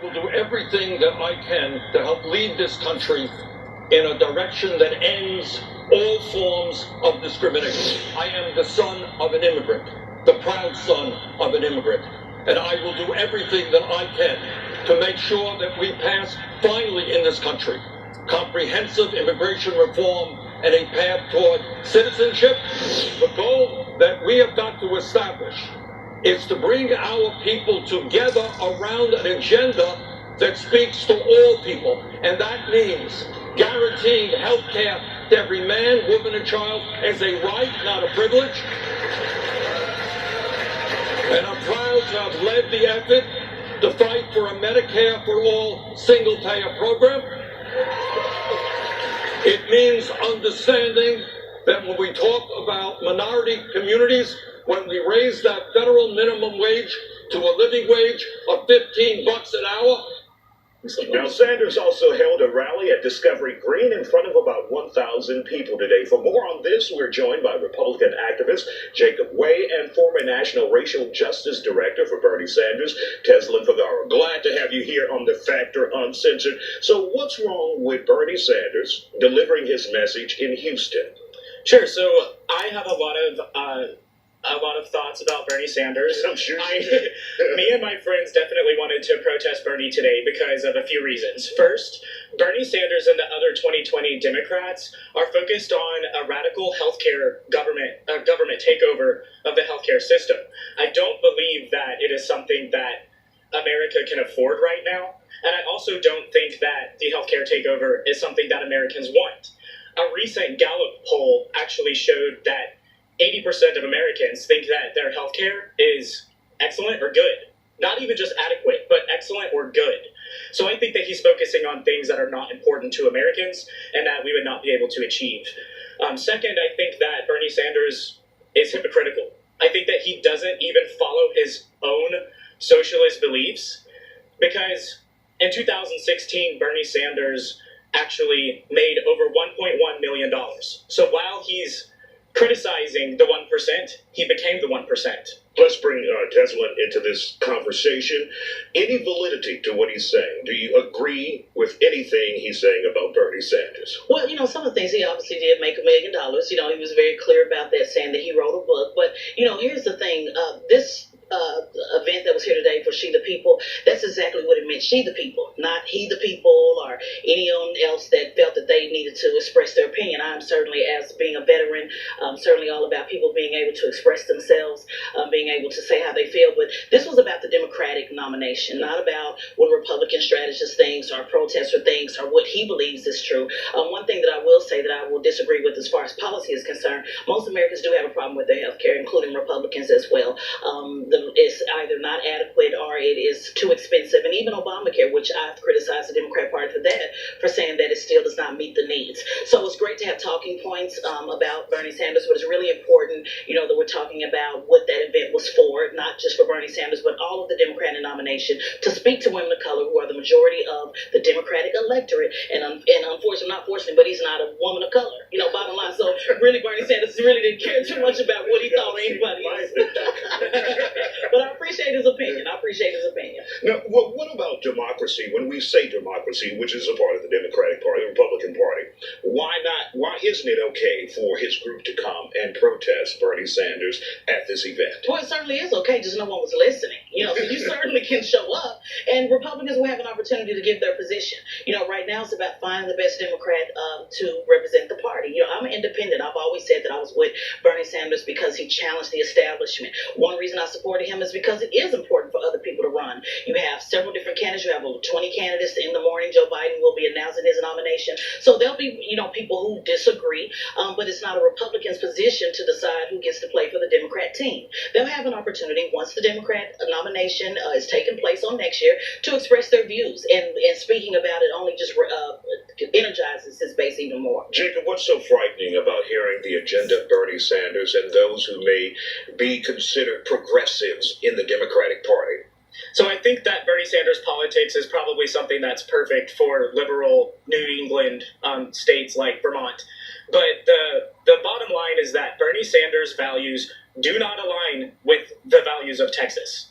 will do everything that I can to help lead this country in a direction that ends all forms of discrimination. I am the son of an immigrant, the proud son of an immigrant, and I will do everything that I can to make sure that we pass finally in this country comprehensive immigration reform and a path toward citizenship. The goal that we have got to establish is to bring our people together around an agenda that speaks to all people, and that means guaranteeing health care to every man, woman, and child as a right, not a privilege. And I'm proud to have led the effort to fight for a Medicare for all single-payer program. It means understanding that when we talk about minority communities, when we raise that federal minimum wage to a living wage of $15 an hour. Now, Sanders also held a rally at Discovery Green in front of about 1,000 people today. For more on this, we're joined by Republican activist Jacob Way and former National Racial Justice Director for Bernie Sanders, Teslin Fagaro. Glad to have you here on The Factor Uncensored. So what's wrong with Bernie Sanders delivering his message in Houston? Sure. So I have a lot of thoughts about Bernie Sanders. I'm sure. Me and my friends definitely wanted to protest Bernie today because of a few reasons. First, Bernie Sanders and the other 2020 Democrats are focused on a radical healthcare government takeover of the healthcare system. I don't believe that it is something that America can afford right now, and I also don't think that the healthcare takeover is something that Americans want. A recent Gallup poll actually showed that 80% of Americans think that their health care is excellent or good. Not even just adequate, but excellent or good. So I think that he's focusing on things that are not important to Americans and that we would not be able to achieve. Second, I think that Bernie Sanders is hypocritical. I think that he doesn't even follow his own socialist beliefs, because in 2016, Bernie Sanders actually made over $1.1 million. So while he's criticizing the 1%, he became the 1%. Let's bring Teslin into this conversation. Any validity to what he's saying? Do you agree with anything he's saying about Bernie Sanders? Well, some of the things, he obviously did make $1 million. He was very clear about that, saying that he wrote a book. But, here's the thing. This event that was here today for She the People, that's exactly what it meant. She the people, not he the people or anyone else that felt that they needed to express their opinion. I'm certainly, as being a veteran, certainly all about people being able to express themselves, being able to say how they feel. But this was about the Democratic nomination, not about what Republican strategist thinks or protester thinks or what he believes is true. One thing that I will say that I will disagree with as far as policy is concerned, most Americans do have a problem with their health care, including Republicans as well. It's either not adequate or it is too expensive. And even Obamacare, which I've criticized the Democrat Party for that, for saying that it still does not meet the needs. So it's great to have talking points about Bernie Sanders, but it's really important, that we're talking about what that event was for, not just for Bernie Sanders, but all of the Democratic nomination, to speak to women of color who are the majority of the Democratic electorate. And unfortunately, not fortunately, but he's not a woman of color, bottom line. So really, Bernie Sanders really didn't care too much about what he thought or anybody else. But I appreciate his opinion. Now, what about democracy? When we say democracy, which is a part of the Democratic Party, the Republican Party, why isn't it okay for his group to come and protest Bernie Sanders at this event? Well, it certainly is okay, just no one was listening. So you certainly can show up, and Republicans will have an opportunity to give their position. Right now it's about finding the best Democrat to represent the party. I'm an independent. I've always said that I was with Bernie Sanders because he challenged the establishment. One reason I supported him is because it is important for other people to run. You have several different candidates. You have over 20 candidates in the morning. Joe Biden will be announcing his nomination. So there'll be, people who disagree, but it's not a Republican's position to decide who gets to play for the Democrat team. They'll have an opportunity once the Democrat nomination is taking place on next year to express their views. And speaking about it only just energizes his base even more. Jacob, what's so frightening about hearing the agenda of Bernie Sanders and those who may be considered progressives in the Democratic Party? So I think that Bernie Sanders' politics is probably something that's perfect for liberal New England states like Vermont. But the bottom line is that Bernie Sanders' values do not align with the values of Texas.